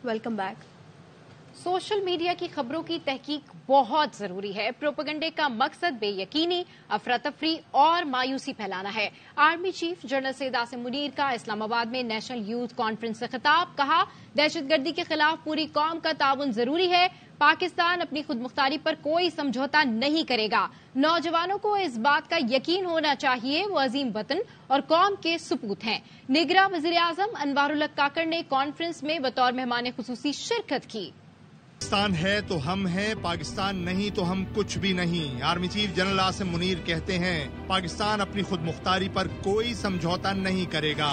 Welcome back. Social media کی خبروں کی تحقیق بہت ضروری ہے. پروپیگنڈے کا مقصد بے یقینی، افراتفری اور مایوسی پھیلانا ہے. Army chief general Syed Asim Munir کا اسلام آباد میں نیشنل یوتھ کانفرنس سے خطاب. کہا دہشت گردی کے خلاف پوری قوم کا تعاون ضروری ہے. پاکستان اپنی خود مختاری پر کوئی سمجھوتا نہیں کرے گا. نوجوانوں کو اس بات کا یقین ہونا چاہیے وہ عظیم وطن اور قوم کے سپوت ہیں. نگراں وزیر اعظم انوار الحق کاکڑ نے کانفرنس میں بطور مہمان خصوصی شرکت کی. پاکستان ہے تو ہم ہیں، پاکستان نہیں تو ہم کچھ بھی نہیں. Army chief general Asim Munir کہتے ہیں پاکستان اپنی خود مختاری پر کوئی سمجھوتا نہیں کرے گا.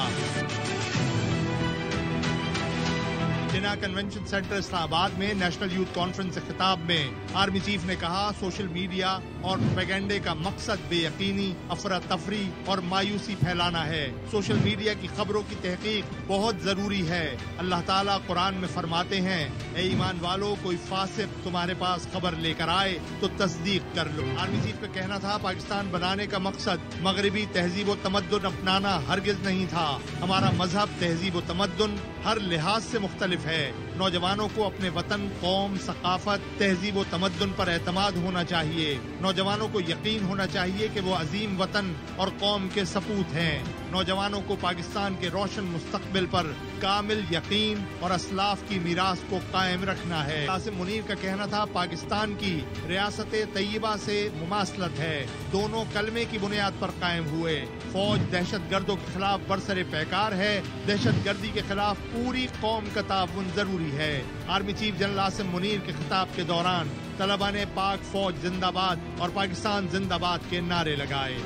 جناح کنونشن سینٹر اسلام آباد میں نیشنل یوتھ کانفرنس سے خطاب میں آرمی چیف نے کہا سوشل میڈیا اور پروپیگنڈے کا مقصد بے یقینی، افراتفری اور مایوسی پھیلانا ہے. سوشل میڈیا کی خبروں کی تحقیق بہت ضروری ہے. اللہ تعالیٰ قرآن میں فرماتے ہیں اے ایمان والو، کوئی فاسق تمہارے پاس خبر لے کر آئے تو تصدیق کر لو. آرمی چیف کا کہنا تھا پاکستان بنانے کا مقصد مغربی تہذیب و تمدن اپنانا ہرگز نہیں تھا. ہمارا مذہب تہذیب و تمدن ہر لحاظ سے مختلف ہے. نوجوانوں کو اپنے وطن، قوم، ثقافت، تہذیب و تمدن پر اعتماد ہونا چاہیے. نوجوانوں کو یقین ہونا چاہیے کہ وہ عظیم وطن اور قوم کے سپوت ہیں. نوجوانوں کو پاکستان کے روشن مستقبل پر کامل یقین اور اسلاف کی میراث کو قائم رکھنا ہے. عاصم منیر کا کہنا تھا پاکستان کی ریاست طیبہ سے مماثلت ہے. دونوں کلمے کی بنیاد پر قائم ہوئے. فوج دہشت گردوں کے خلاف برسر پیکار ہے. دہشت گردی کے خلاف پوری قوم کا تعاون ضروری ہے. Army chief general Asim Munir کے خطاب کے دوران طلباء نے پاک فوج زندہ باد اور پاکستان زندہ باد کے نعرے لگائے.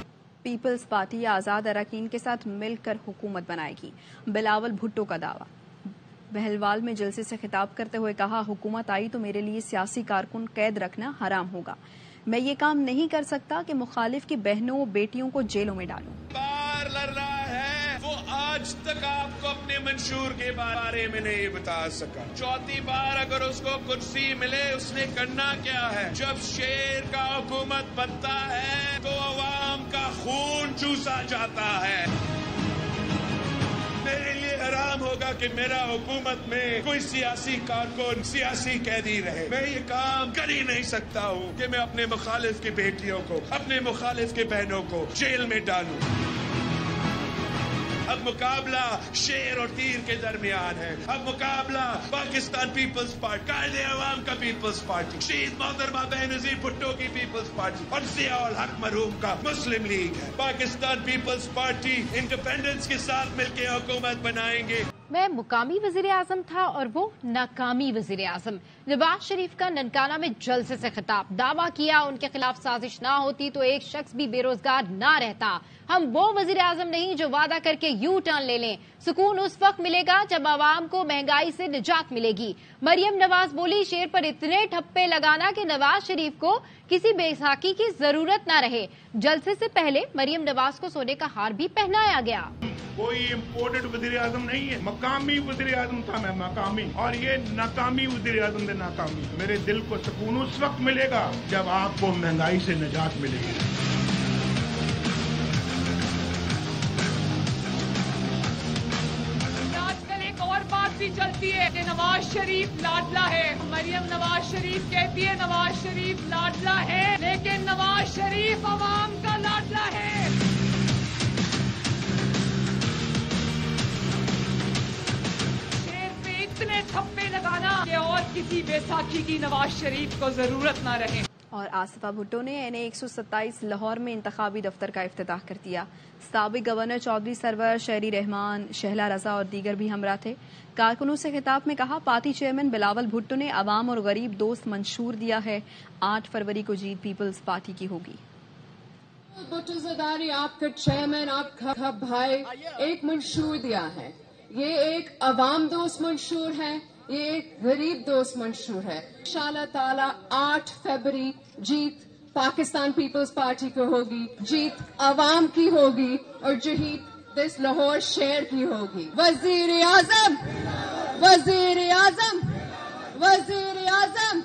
پیپلز پارٹی آزاد اراکین کے ساتھ مل کر حکومت بنائے گی، بلاول بھٹو کا دعویٰ. بہلوال میں جلسے سے خطاب کرتے ہوئے کہا حکومت آئی تو میرے لیے سیاسی کارکن قید رکھنا حرام ہوگا. میں یہ کام نہیں کر سکتا کہ مخالف کی بہنوں بیٹیوں کو جیلوں میں ڈالوں. بار لڑ رہا ہے وہ آج تک آپ کو اپنے منشور کے بارے میں نہیں بتا سکا. چوتھی بار اگر اس کو کرسی ملے اس نے کرنا کیا ہے؟ جب شیر کا حکومت بنتا ہے تو عوام کا خون چوسا جاتا ہے. میرے لیے حرام ہوگا کہ میرا حکومت میں کوئی سیاسی کارکن، سیاسی قیدی رہے. میں یہ کام کر ہی نہیں سکتا ہوں کہ میں اپنے مخالف کی بیٹیوں کو، اپنے مخالف کی بہنوں کو جیل میں ڈالوں. اب مقابلہ شیر اور تیر کے درمیان ہے. اب مقابلہ پاکستان پیپلز پارٹی، قائد عوام کا پیپلز پارٹی، شہید محترمہ بینظیر بھٹو کی پیپلز پارٹی اور ضیاء الحق مرحوم کا مسلم لیگ ہے. پاکستان پیپلز پارٹی انڈیپینڈنس کے ساتھ مل کے حکومت بنائیں گے. میں مقامی وزیر اعظم تھا اور وہ ناکامی وزیر اعظم. نواز شریف کا ننکانہ میں جلسے سے خطاب. دعویٰ کیا ان کے خلاف سازش نہ ہوتی تو ایک شخص بھی بے روزگار نہ رہتا. ہم وہ وزیر اعظم نہیں جو وعدہ کر کے یو ٹرن لے لیں. سکون اس وقت ملے گا جب عوام کو مہنگائی سے نجات ملے گی. مریم نواز بولی شیر پر اتنے ٹھپے لگانا کہ نواز شریف کو کسی بیساکھی کی ضرورت نہ رہے. جلسے سے پہلے مریم نواز کو سونے کا ہار بھی پہنایا گیا. کوئی امپورٹڈ وزیر اعظم نہیں ہے، مقامی وزیر اعظم تھا میں، مقامی. اور یہ ناکامی وزیر اعظم نے ناکامی. میرے دل کو سکون اس وقت ملے گا جب آپ کو مہنگائی سے نجات ملے گی. آج کل ایک اور بات بھی چلتی ہے کہ نواز شریف لاڈلا ہے. مریم نواز شریف کہتی ہے نواز شریف لاڈلا ہے، لیکن نواز شریف عوام کا لاڈلا ہے. اتنے ٹھپے لگانا کہ اور کسی بیساکھی کی نواز شریف کو ضرورت نہ رہے. اور آصفہ بھٹو نے NA 127 لاہور میں انتخابی دفتر کا افتتاح کر دیا. سابق گورنر چودھری سرور، شہری رحمان، شہلا رضا اور دیگر بھی ہمراہ تھے. کارکنوں سے خطاب میں کہا پارٹی چیئرمین بلاول بھٹو نے عوام اور غریب دوست منشور دیا ہے. 8 فروری کو جیت پیپلز پارٹی کی ہوگی. بھٹو زرداری آپ کا چیئرمین، آپ کا بھائی، ایک منشور دیا ہے. یہ ایک عوام دوست منشور ہے، یہ ایک غریب دوست منشور ہے. انشاءاللہ تعالی 8 فروری جیت پاکستان پیپلز پارٹی کو ہوگی، جیت عوام کی ہوگی اور جیت اس لاہور شہر کی ہوگی. وزیر اعظم، وزیر اعظم، وزیر اعظم.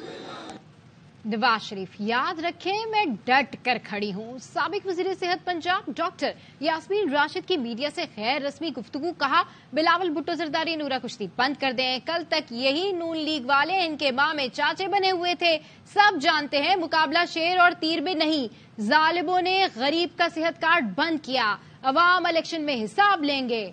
नवाज शरीफ, याद रखें मैं डट कर खड़ी हूँ। साबिक वजीर सेहत पंजाब डॉक्टर यास्मीन राशिद की मीडिया से गैर रस्मी गुफ्तगू, कहा बिलावल भुट्टो जरदारी नूरा कुश्ती बंद कर दें। कल तक यही नून लीग वाले इनके मामे चाचे बने हुए थे। सब जानते हैं मुकाबला शेर और तीर में नहीं। जालिबों ने गरीब का सेहत कार्ड बंद किया। अवाम इलेक्शन में हिसाब लेंगे।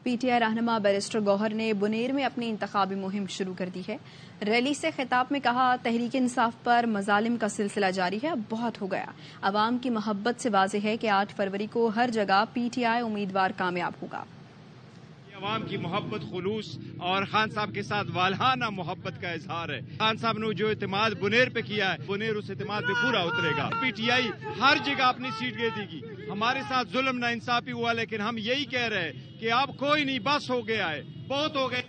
पीटीआई रहनुमा बैरिस्टर गौहर ने बुनेर में अपनी इंतखाबी मुहिम शुरू कर दी है। रैली से खिताब में कहा, तहरीक इंसाफ पर मजालिम का सिलसिला जारी है, अब बहुत हो गया। अवाम की मोहब्बत से वाज़ेह है कि 8 फरवरी को हर जगह पीटीआई उम्मीदवार कामयाब होगा। अवाम की मोहब्बत, खुलूस और खान साहब के साथ वालहाना मोहब्बत का इजहार है। खान साहब ने जो इत्मीनान बुनेर पे किया है, बुनेर उस इत्मीनान पे पूरा उतरेगा। पीटीआई हर जगह अपनी सीट जीतेगी। हमारे साथ जुल्म ना इंसाफी हुआ, लेकिन हम यही कह रहे हैं कि अब कोई नहीं, बस हो गया है, बहुत हो गए।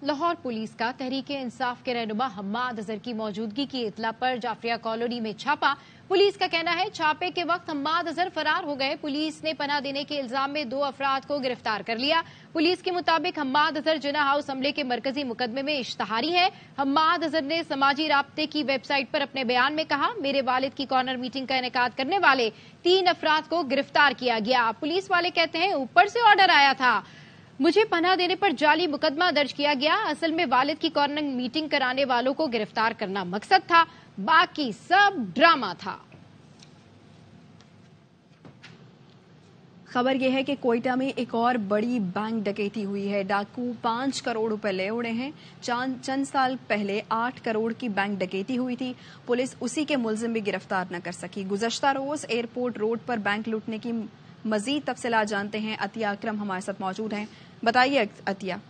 लाहौर पुलिस का तहरीक इंसाफ के रहनुमा हम्माद अजहर की मौजूदगी की इतला पर जाफरिया कॉलोनी में छापा। पुलिस का कहना है छापे के वक्त हम्माद अजहर फरार हो गए। पुलिस ने पनाह देने के इल्जाम में 2 अफराद को गिरफ्तार कर लिया। पुलिस के मुताबिक हम्माद अजहर जिना हाउस हमले के मरकजी मुकदमे में इश्तहारी है। हम्माद अजहर ने समाजी राब्ते की वेबसाइट पर अपने बयान में कहा, मेरे वालिद की कॉर्नर मीटिंग का इनेकाद करने वाले 3 अफराद को गिरफ्तार किया गया। पुलिस वाले कहते हैं ऊपर से ऑर्डर आया था, मुझे पनाह देने पर जाली मुकदमा दर्ज किया गया। असल में वालिद की कॉर्नर मीटिंग कराने वालों को गिरफ्तार करना मकसद था, बाकी सब ड्रामा था। खबर यह है कि कोयटा में एक और बड़ी बैंक डकैती हुई है। डाकू 5 करोड़ रुपए ले उड़े हैं। चंद साल पहले 8 करोड़ की बैंक डकैती हुई थी। पुलिस उसी के मुलजिम भी गिरफ्तार न कर सकी। गुज़श्ता रोज एयरपोर्ट रोड पर बैंक लूटने की मजीद तफसीलात जानते हैं। अतिया अकरम हमारे साथ मौजूद हैं। बताइए अतिया।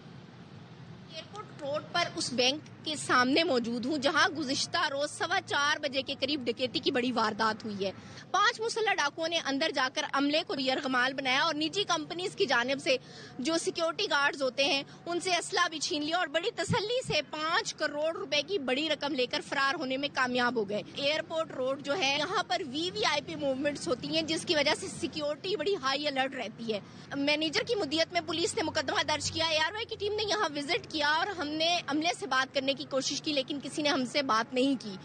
एयरपोर्ट रोड पर उस बैंक के सामने मौजूद हूँ जहाँ गुज़िश्ता रोज 4:15 बजे के करीब डकैती की बड़ी वारदात हुई है। 5 मुसल्लह डाकुओं ने अंदर जाकर अमले को यरगमाल बनाया और निजी कंपनीज की जानिब से जो सिक्योरिटी गार्ड्स होते हैं उनसे असला भी छीन लिया और बड़ी तसल्ली से 5 करोड़ रुपए की बड़ी रकम लेकर फरार होने में कामयाब हो गए। एयरपोर्ट रोड जो है यहाँ पर VVIP मूवमेंट्स होती हैं जिसकी वजह से सिक्योरिटी बड़ी हाई अलर्ट रहती है। मैनेजर की मुद्दियत में पुलिस ने मुकदमा दर्ज किया। ARY की टीम ने यहाँ विजिट किया और हमने अमले से बात करने की कोशिश की, लेकिन किसी ने हमसे बात नहीं की।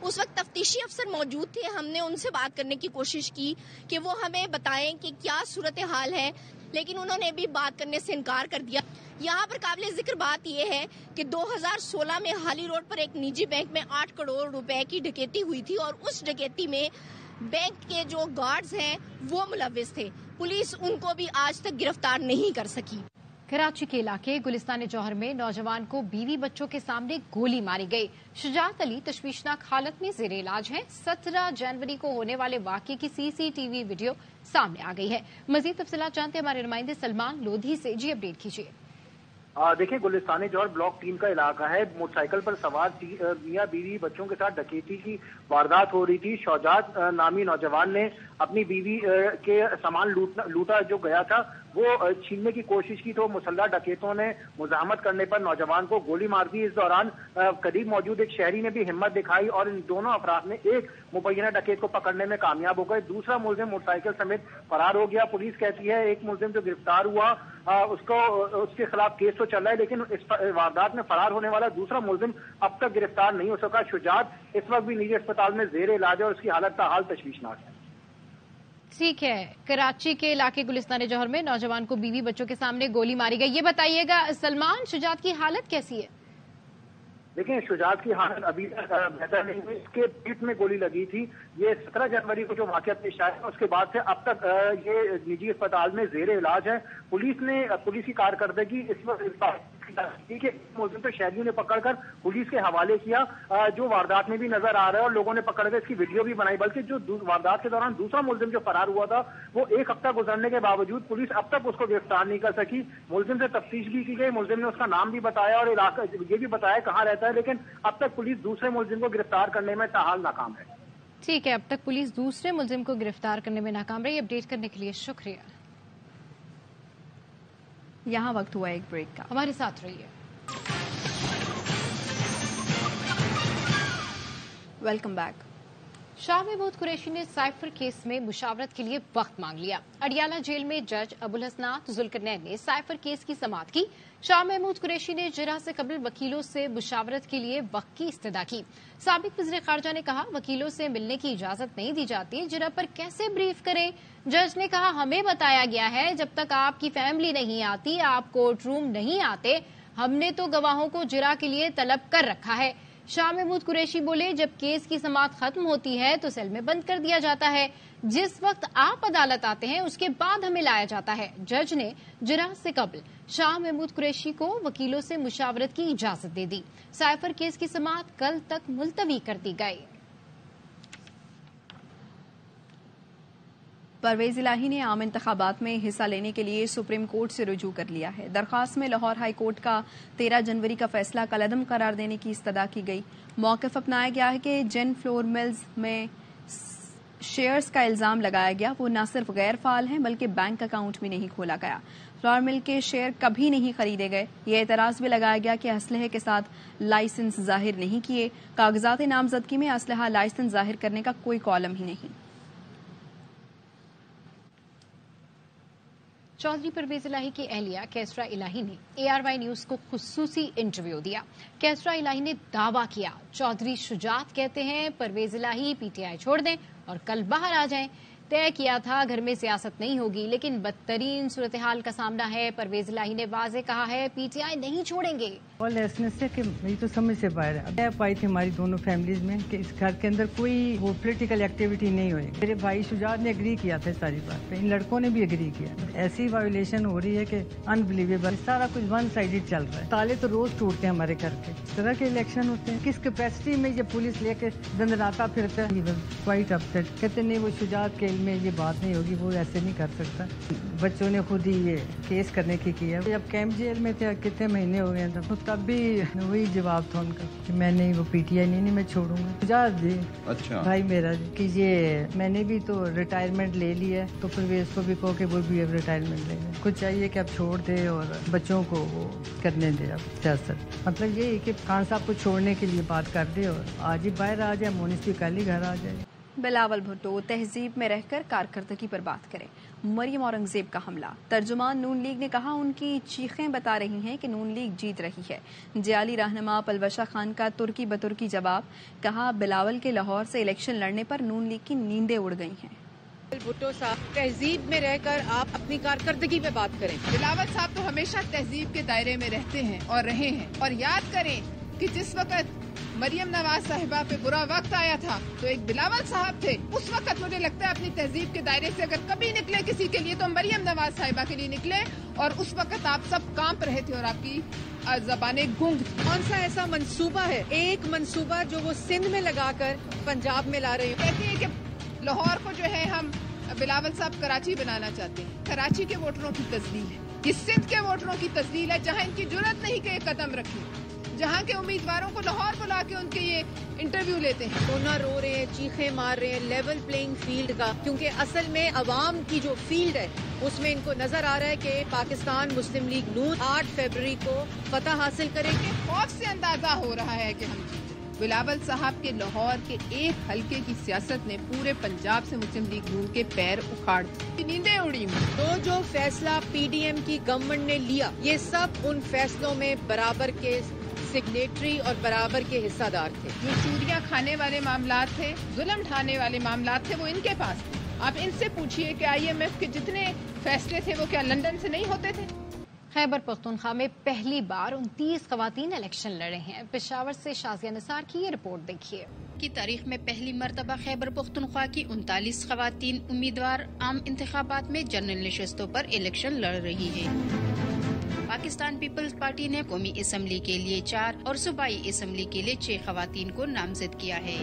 उस वक्त तफ्तीशी अफसर मौजूद थे। हमने उनसे बात करने की कोशिश की कि वो हमें बताएं कि क्या सूरत हाल है, लेकिन उन्होंने भी बात करने से इनकार कर दिया। यहाँ पर काबिल जिक्र बात यह है कि 2016 में हाली रोड पर एक निजी बैंक में 8 करोड़ रुपए की डकैती हुई थी और उस डकैती में बैंक के जो गार्ड्स हैं वो मुलव्विस थे। पुलिस उनको भी आज तक गिरफ्तार नहीं कर सकी। कराची के इलाके गुलिस्तान जौहर में नौजवान को बीवी बच्चों के सामने गोली मारी गई। शुजात अली तशवीशनाक हालत में जेर इलाज है। 17 जनवरी को होने वाले वाकये की CCTV वीडियो सामने आ गई है। मजीद तफसीलात जानते हमारे नुमाइंदे सलमान लोधी से। जी अपडेट कीजिए। देखिए, गुलिस्तान जौहर ब्लॉक 3 का इलाका है। मोटरसाइकिल पर सवार मियां बीवी बच्चों के साथ डकैती की वारदात हो रही थी। शौजात नामी नौजवान ने अपनी बीवी के सामान लूटा जो गया था वो छीनने की कोशिश की तो मुसल्लह डकैतों ने मुजाहमत करने पर नौजवान को गोली मार दी। इस दौरान करीब मौजूद एक शहरी ने भी हिम्मत दिखाई और इन दोनों अफराद ने एक मुबैना डकैत को पकड़ने में कामयाब हो गए। दूसरा मुलजिम मोटरसाइकिल समेत फरार हो गया। पुलिस कहती है एक मुलजिम जो गिरफ्तार हुआ उसके खिलाफ केस तो चल रहा है, लेकिन इस वारदात में फरार होने वाला दूसरा मुलजिम अब तक गिरफ्तार नहीं हो सका। शुजात इस वक्त भी निजी अस्पताल में जेर इलाज है और उसकी हालत का हाल तशवीशनाक है। ठीक है, कराची के इलाके गुलिस्तान जौहर में नौजवान को बीवी बच्चों के सामने गोली मारी गई। ये बताइएगा सलमान, शुजात की हालत कैसी है? देखिए, शुजात की हालत अभी बेहतर नहीं हुई। इसके पीठ में गोली लगी थी। ये 17 जनवरी को जो वाकया पेश आया उसके बाद से अब तक ये निजी अस्पताल में जेर इलाज है। पुलिस की कारकर्दगी इस वक्त मुलजिम तो शहरियों ने पकड़कर पुलिस के हवाले किया जो वारदात में भी नजर आ रहा है और लोगों ने पकड़ कर इसकी वीडियो भी बनाई। बल्कि जो वारदात के दौरान दूसरा मुलजिम जो फरार हुआ था वो 1 हफ्ता गुजरने के बावजूद पुलिस अब तक उसको गिरफ्तार नहीं कर सकी। मुलजिम से तफ्तीश भी की गई। मुलजिम ने उसका नाम भी बताया और इलाका ये भी बताया कहाँ रहता है, लेकिन अब तक पुलिस दूसरे मुलजिम को गिरफ्तार करने में ताहाल नाकाम है। ठीक है, अब तक पुलिस दूसरे मुलजिम को गिरफ्तार करने में नाकाम रही। अपडेट करने के लिए शुक्रिया। यहाँ वक्त हुआ एक ब्रेक का, हमारे साथ रहिए। Welcome back. शाह महमूद कुरैशी ने साइफर केस में मुशावरत के लिए वक्त मांग लिया। अडियाला जेल में जज अबुल हसनात जुल्करनैन ने साइफर केस की समाअत की। शाह महमूद कुरैशी ने जिरह से कबल वकीलों से मुशावरत के लिए वक्त की इस्तदा की। साबिक वज़ीर ख़ारजा ने कहा, वकीलों से मिलने की इजाजत नहीं दी जाती, जिरह पर कैसे ब्रीफ करें। जज ने कहा, हमें बताया गया है जब तक आपकी फैमिली नहीं आती आप कोर्ट रूम नहीं आते। हमने तो गवाहों को जिरह के लिए तलब कर रखा है। शाह महमूद कुरैशी बोले, जब केस की समाअत खत्म होती है तो सेल में बंद कर दिया जाता है। जिस वक्त आप अदालत आते हैं उसके बाद हमें लाया जाता है। जज ने जिरह से कबल शाह महमूद कुरैशी को वकीलों से मुशावरत की इजाजत दे दी। साइफर केस की समाअत कल तक मुलतवी कर दी गई। परवेज इलाही ने आम इंतखाबात में हिस्सा लेने के लिए सुप्रीम कोर्ट से रुजू कर लिया है। दरख्वास्त में लाहौर हाई कोर्ट का 13 जनवरी का फैसला कलअदम करार देने की इस्तदा की गई। मौक़िफ़ अपनाया गया है कि जिन फ्लोर मिल्स में शेयर्स का इल्जाम लगाया गया वो न सिर्फ गैर फाल हैं बल्कि बैंक अकाउंट भी नहीं खोला गया। फ्लोर मिल के शेयर कभी नहीं खरीदे गए। ये एतराज़ भी लगाया गया कि असलहे के साथ लाइसेंस जाहिर नहीं किए। कागजात नामजदगी में असलहा लाइसेंस जाहिर करने का कोई कॉलम ही नहीं। चौधरी परवेज इलाही की अहलिया कैसरा इलाही ने ARY न्यूज को खुसूसी इंटरव्यू दिया। कैसरा इलाही ने दावा किया, चौधरी शुजात कहते हैं परवेज इलाही PTI छोड़ दें और कल बाहर आ जाएं। तय किया था घर में सियासत नहीं होगी, लेकिन बदतरीन सूरत हाल का सामना है। परवेज इलाही ने वाज़े कहा है PTI नहीं छोड़ेंगे। और ऐसने से कि मेरी तो समझ से बाहर है। तय पाई थी हमारी दोनों फैमिलीज में कि इस घर के अंदर कोई वो पॉलिटिकल एक्टिविटी नहीं होगी। मेरे भाई शुजात ने एग्री किया था सारी बात, इन लड़कों ने भी एग्री किया। ऐसी वायोलेशन हो रही है कि अनबिलीवेबल। सारा कुछ वन साइडेड चल रहा है। ताले तो रोज टूटते हैं हमारे घर के। इस तरह के इलेक्शन होते हैं, किस कैपेसिटी में ये पुलिस लेके दंदनाता फिरता है। Quite upset. कहते नहीं वो शुजात के में ये बात नहीं होगी, वो ऐसे नहीं कर सकता। बच्चों ने खुद ही ये केस करने की किया। जब कैंप जेल में थे कितने महीने हो गए थे, तब भी वही जवाब था उनका कि मैं नहीं, वो PTI नहीं मैं छोड़ूंगा। शुजात जी अच्छा भाई मेरा कि ये मैंने भी तो रिटायरमेंट ले लिया है, तो फिर इसको भी कहो कि वो भी अब रिटायरमेंट ले लें। कुछ चाहिए कि अब छोड़ दे और बच्चों को वो करने दे अब सियासत। मतलब ये कि खान साहब को छोड़ने के लिए बात कर दे और आज ही बाहर आ जाए, मोनिस भी कल ही घर आ जाए। बिलावल भुट्टो तहजीब में रहकर कारकर्दगी पर बात करें। मरियम औरंगजेब का हमला। तर्जुमान नून लीग ने कहा उनकी चीखें बता रही हैं कि नून लीग जीत रही है। जाली रहनुमा पलवशा खान का तुर्की बतुर्की जवाब। कहा बिलावल के लाहौर से इलेक्शन लड़ने पर नून लीग की नींदें उड़ गई हैं। भुट्टो साहब, तहजीब में रहकर आप अपनी कारकर्दगी में बात करें। बिलावल साहब तो हमेशा तहजीब के दायरे में रहते हैं और रहे हैं। और याद करें कि जिस वक्त मरियम नवाज साहिबा पे बुरा वक्त आया था तो एक बिलावल साहब थे। उस वक्त मुझे लगता है अपनी तहजीब के दायरे से अगर कभी निकले किसी के लिए तो मरियम नवाज साहिबा के लिए निकले। और उस वक्त आप सब कांप रहे थे और आपकी ज़बानें गूंग। कौन सा ऐसा मंसूबा है, एक मंसूबा जो वो सिंध में लगाकर पंजाब में ला रहे हैं? कहते हैं कि लाहौर को जो है हम बिलावल साहब कराची बनाना चाहते हैं। कराची के वोटरों की तस्लील है, ये सिंध के वोटरों की तस्लील है जहाँ इनकी जुर्रत नहीं कि कदम रखें, जहाँ के उम्मीदवारों को लाहौर बुला के उनके ये इंटरव्यू लेते हैं। रोना रो रहे हैं, चीखें मार रहे हैं लेवल प्लेइंग फील्ड का, क्योंकि असल में अवाम की जो फील्ड है उसमें इनको नजर आ रहा है कि पाकिस्तान मुस्लिम लीग नून 8 फरवरी को फतह हासिल करेंगे। खौफ से अंदाजा हो रहा है कि हम जीते। बिलावल साहब के लाहौर के एक हलके की सियासत ने पूरे पंजाब से मुस्लिम लीग नून के पैर उखाड़ नींदें उड़ी। तो जो फैसला PDM की गवर्नमेंट ने लिया, ये सब उन फैसलों में बराबर के सिग्नेटरी और बराबर के हिस्सेदार थे। जो चूरियां खाने वाले मामलात थे, जुल्म ढाने वाले मामलात थे, वो इनके पास थे। आप इनसे पूछिए कि IMF के जितने फैसले थे वो क्या लंदन से नहीं होते थे? खैबर पख्तूनख्वा में पहली बार 29 खवातीन इलेक्शन लड़े हैं। पेशावर से शाजिया निसार की ये रिपोर्ट देखिए। की तारीख में पहली मरतबा खैबर पख्तूनख्वा की 39 खवातीन उम्मीदवार आम इंतखाबात में जनरल नशस्तों पर इलेक्शन लड़ रही है। पाकिस्तान पीपल्स पार्टी ने कौमी असम्बली के लिए 4 और सूबाई असम्बली के लिए 6 खवातीन को नामजद किया है।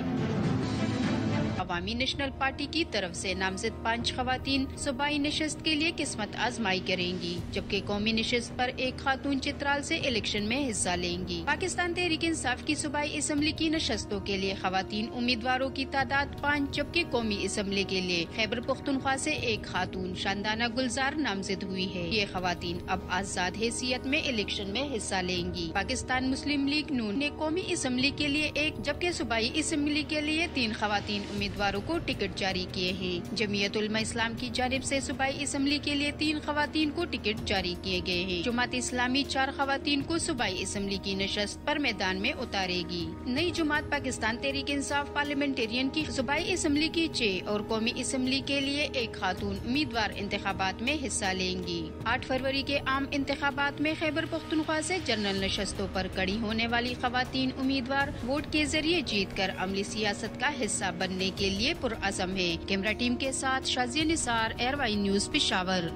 अवामी नेशनल पार्टी की तरफ से नामजद 5 खवातीन सूबाई नशस्त के लिए किस्मत आजमाई करेंगी, जबकि कौमी नशस्त पर एक खातून चित्राल से इलेक्शन में हिस्सा लेंगी। पाकिस्तान तहरीक इंसाफ की सूबाई असम्बली की नशस्तों के लिए खवातीन उम्मीदवारों की तादाद 5, जबकि कौमी असम्बली के लिए खैबर पख्तूनख्वा से एक खातून शानदाना गुलजार नामजद हुई है। ये खवातीन अब आजाद हैसियत में इलेक्शन में हिस्सा लेंगी। पाकिस्तान मुस्लिम लीग नून ने कौमी असम्बली के लिए 1 जबकि सूबाई असम्बली के लिए 3 खवातीन उम्मीदवार उम्मीदवारों को टिकट जारी किए हैं। जमीयत उलमा इस्लाम की जानिब से सूबाई असम्बली के लिए 3 खवातीन को टिकट जारी किए गए हैं। जमात इस्लामी 4 खवातीन को सूबाई असम्बली की नशस्त पर मैदान में उतारेगी। नई जमात पाकिस्तान तहरीक इंसाफ पार्लियामेंटेरियन की सूबाई असम्बली की 6 और कौमी असम्बली के लिए 1 खातून उम्मीदवार इंतखाबात में हिस्सा लेंगी। 8 फरवरी के आम इंतखाबात में खैबर पख्तूनख्वा से जनरल नशस्तों पर कड़ी होने वाली खवातीन उम्मीदवार वोट के जरिए जीत कर अमली सियासत का हिस्सा बनने के लिए पुरअज़म है। कैमरा टीम के साथ शाजिया निसार, एयरवाई न्यूज, पेशावर।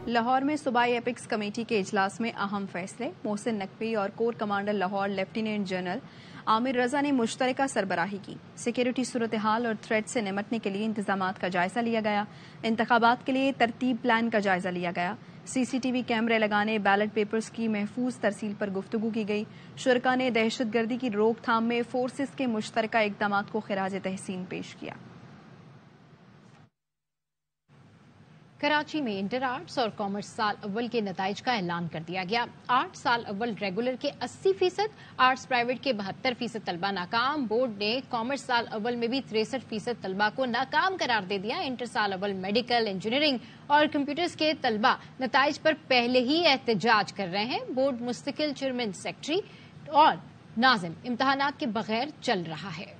लाहौर में सूबाई एपिक्स कमेटी के इजलास में अहम फैसले। मोहसिन नकवी और core commander Lahore lieutenant general Aamir Raza ने मुश्तरका सरबराही की। सिक्योरिटी सूरत हाल और थ्रेट से निपटने के लिए इंतजामात का जायजा लिया गया। इंतखाबात के लिए तरतीब प्लान का जायजा लिया गया। CCTV कैमरे लगाने, बैलेट पेपर्स की महफूज तरसील पर गुफ्तगू की गई। शुरका ने दहशतगर्दी की रोकथाम में फोर्सेस के मुश्तरका इक़दामात को खिराज तहसीन पेश किया। कराची में इंटर आर्ट्स और कॉमर्स साल अव्वल के नताइज का ऐलान कर दिया गया। आर्ट्स साल अव्वल रेगुलर के 80%, आर्ट्स प्राइवेट के 72% तलबा नाकाम। बोर्ड ने कॉमर्स साल अव्वल में भी 63% तलबा को नाकाम करार दे दिया। इंटर साल अव्वल मेडिकल, इंजीनियरिंग और कंप्यूटर्स के तलबा नताइज पर पहले ही एहतजाज कर रहे हैं। बोर्ड मुस्तकिल चेयरमैन, सेक्रेटरी और नाजिम इम्तहानात के बगैर चल रहा है।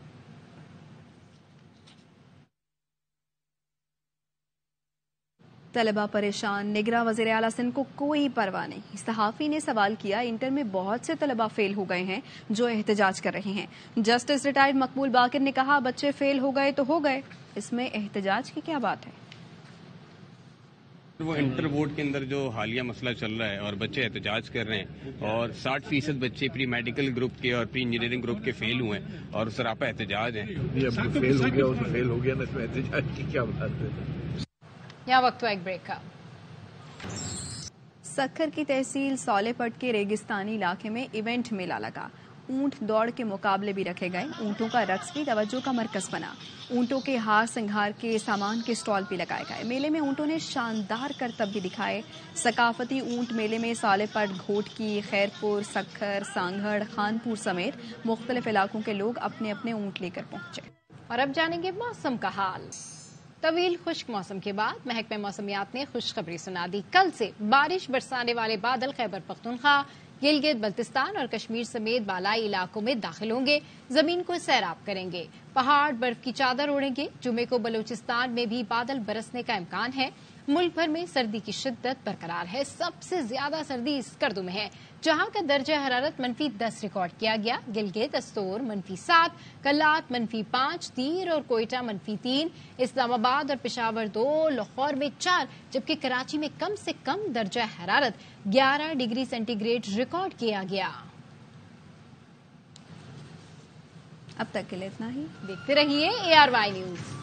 तलबा परेशान, निगरां वज़ीर आला सिंध को कोई परवाह नहीं। सहाफ़ी ने सवाल किया, इंटर में बहुत से तलबा फेल हो गए हैं जो एहतजाज कर रहे हैं। जस्टिस रिटायर्ड मकबूल बाकिर ने कहा, बच्चे फेल हो गए तो हो गए, इसमें एहतजाज की क्या बात है। वो इंटर बोर्ड के अंदर जो हालिया मसला चल रहा है और बच्चे एहतजाज कर रहे हैं और 60% बच्चे प्री मेडिकल ग्रुप के और प्री इंजीनियरिंग ग्रुप के फेल हुए हैं और सरापा एहतजाज है। फेल हो गया ना, इसमें एहतजाज की क्या बात है। यहाँ वक्त हुआ एक ब्रेक का। सक्खर की तहसील सौलेपट के रेगिस्तानी इलाके में इवेंट मेला लगा। ऊंट दौड़ के मुकाबले भी रखे गए। ऊंटों का रक्स भी तवज्जो का मरकज बना। ऊंटों के हार सिंगार के सामान के स्टॉल भी लगाए गए। मेले में ऊंटों ने शानदार करतब भी दिखाए। सकाफती ऊंट मेले में सौलेपट, घोटकी, खैरपुर, सक्खर, सांगड़, खानपुर समेत मुख्तलिफ इलाकों के लोग अपने अपने ऊंट लेकर पहुंचे। और अब जानेंगे मौसम का हाल। तवील खुश्क मौसम के बाद महकमे मौसमियात ने खुशखबरी सुना दी। कल से बारिश बरसाने वाले बादल खैबर पख्तूनख्वा, गिलगित बल्तिस्तान और कश्मीर समेत बालाई इलाकों में दाखिल होंगे, जमीन को सैराब करेंगे। पहाड़ बर्फ की चादर ओढ़ेंगे। जुमे को बलूचिस्तान में भी बादल बरसने का इम्कान है। मुल्क भर में सर्दी की शिद्दत बरकरार है। सबसे ज्यादा सर्दी स्कर्दू में है, जहां का दर्जा हरारत -10 रिकॉर्ड किया गया। गिलगित, अस्तोर -7, कल्लात -5, तीर और कोयटा -3, इस्लामाबाद और पेशावर 2, लाहौर में 4, जबकि कराची में कम से कम दर्जा हरारत 11 डिग्री सेंटीग्रेड रिकॉर्ड किया गया। अब तक के लिए इतना ही। देखते रहिए ARY न्यूज।